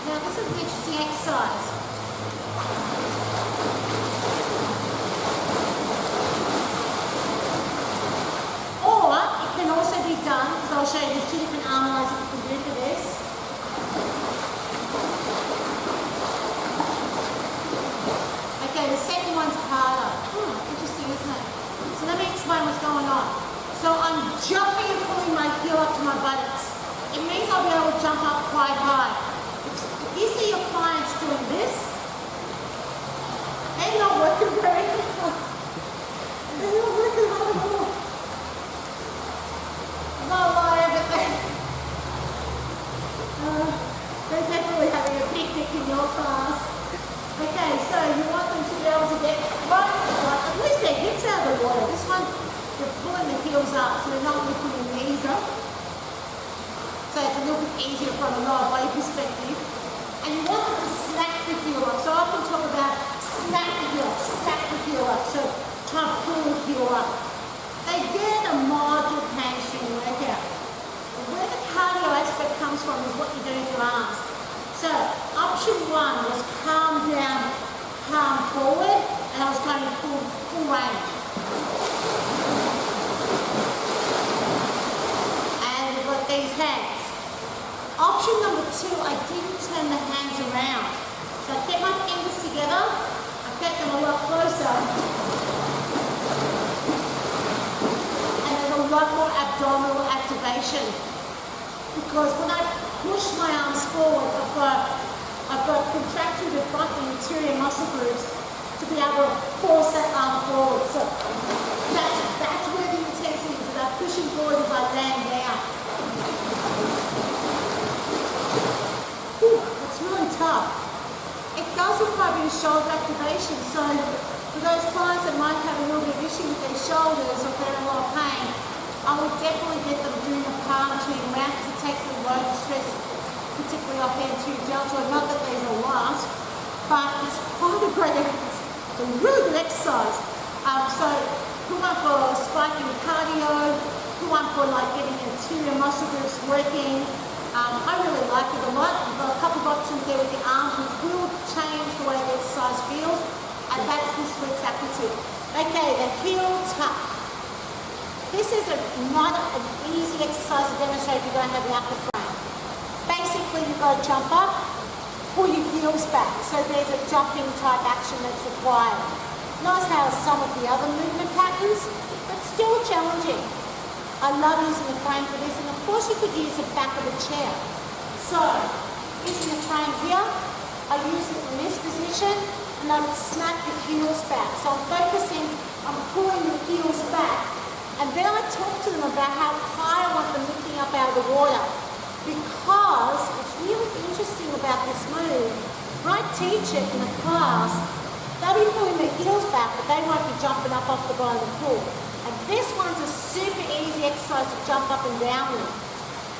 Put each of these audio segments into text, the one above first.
Now this is an interesting exercise. Or it can also be done, because I'll show you there's two different arm lines that you can do for this. Okay, the second one's harder. Interesting, isn't it? So let me explain what's going on. So I'm jumping and pulling my heel up to my buttocks. It means I'll be able to jump up quite high. If you see your clients doing this, they're not working very hard. They're not working hard at all. I'm not lying, but they're definitely having a picnic in your class. Okay, so you want them to be able to get right, at least their hips out of the water. This one, you're pulling the heels up, so they're not lifting their knees up. So it's a little bit easier from a lower body perspective. And you want them to snap the heel up. So I often talk about snap the heel up, snap the heel up. So try to pull the heel up. They get a moderate hamstring workout. Where the cardio aspect comes from is what you do with your arms. So option one was palm down, palm forward, and I was going full range. And we've got these hands. Option number two, I didn't turn the hands around. So I kept my fingers together, I kept them a lot closer. And there's a lot more abdominal activation. Because when I push my arms forward, I've got contraction to the front and interior muscle groups to be able to force that arm forward. So that's where the intensity is, about pushing forward as I land down. It's really tough. It does require a bit of shoulder activation, so for those clients that might have a little bit of issue with their shoulders or they're in a lot of pain, I would definitely get them doing the palm to around because it takes a load of stress, particularly off the anterior deltoid. Not that there's a lot, but it's quite a great exercise. It's a really good exercise. So good one for spiking cardio, good one for like getting interior muscle groups working. I really like it a lot. I've got a couple of options there with the arms which will change the way the exercise feels, and that's this week's activity. Okay, the heel tuck. This is not an easy exercise to demonstrate if you don't have the upper frame. Basically, you've got to jump up, pull your heels back. So there's a jumping type action that's required. Not as how some of the other movement patterns, but still challenging. I love using the frame for this, and of course you could use the back of the chair. So, using the frame here, I use it in this position, and I would snap the heels back. So I'm focusing on pulling the heels back, and then I talk to them about how high I want them lifting up out of the water. Because what's really interesting about this move, when I teach it in a class, they'll be pulling their heels back, but they won't be jumping up off the bottom of the pool. And this one's a super easy exercise to jump up and down with.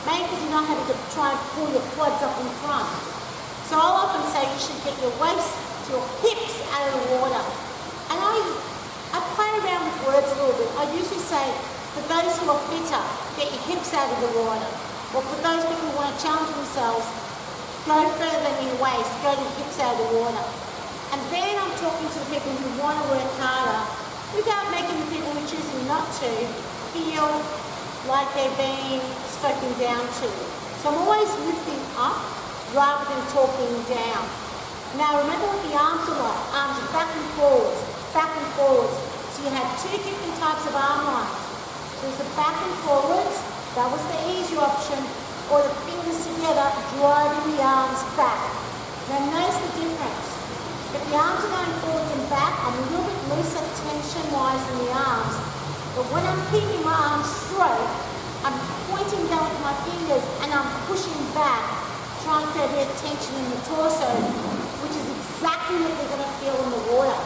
Maybe because you're not having to try and pull your quads up in front. So I'll often say you should get your waist to your hips out of the water. And I play around with words a little bit. I usually say, for those who are fitter, get your hips out of the water. Or for those people who want to challenge themselves, go further than your waist, go to your hips out of the water. And then I'm talking to the people who want to work harder, without making the people who are choosing not to feel like they're being spoken down to. So I'm always lifting up rather than talking down. Now remember what the arms are like. Arms are back and forwards, back and forwards. So you have two different types of arm lines. There's the back and forwards, that was the easier option, or the fingers together driving the arms back. Now notice the difference. If the arms are going forwards and back, I'm a little bit looser tension-wise in the arms. But when I'm keeping my arms straight, I'm pointing down with my fingers and I'm pushing back, trying to get a bit of tension in the torso, which is exactly what they're going to feel in the water.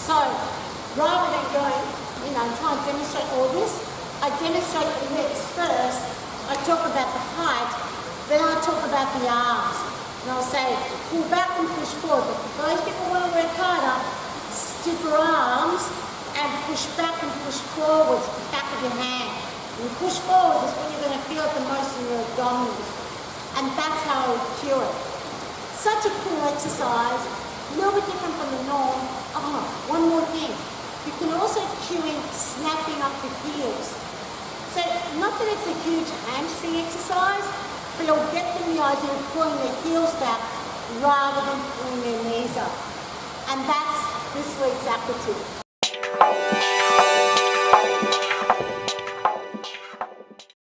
So, rather than going, trying to demonstrate all this, I demonstrate the legs first. I talk about the height, then I talk about the arms. And I'll say, pull back and push forward. But for those people who want to work harder, stiffer arms and push back and push forwards, the back of your hand. When you push forwards is when you're going to feel it the most in your abdominals. And that's how I would cue it. Such a cool exercise, a little bit different from the norm. Oh, one more thing. You can also cue in snapping up the heels. So not that it's a huge hamstring exercise, but it'll get them the idea of pulling their heels back rather than pulling their knees up. And that's this week's Aqua tip.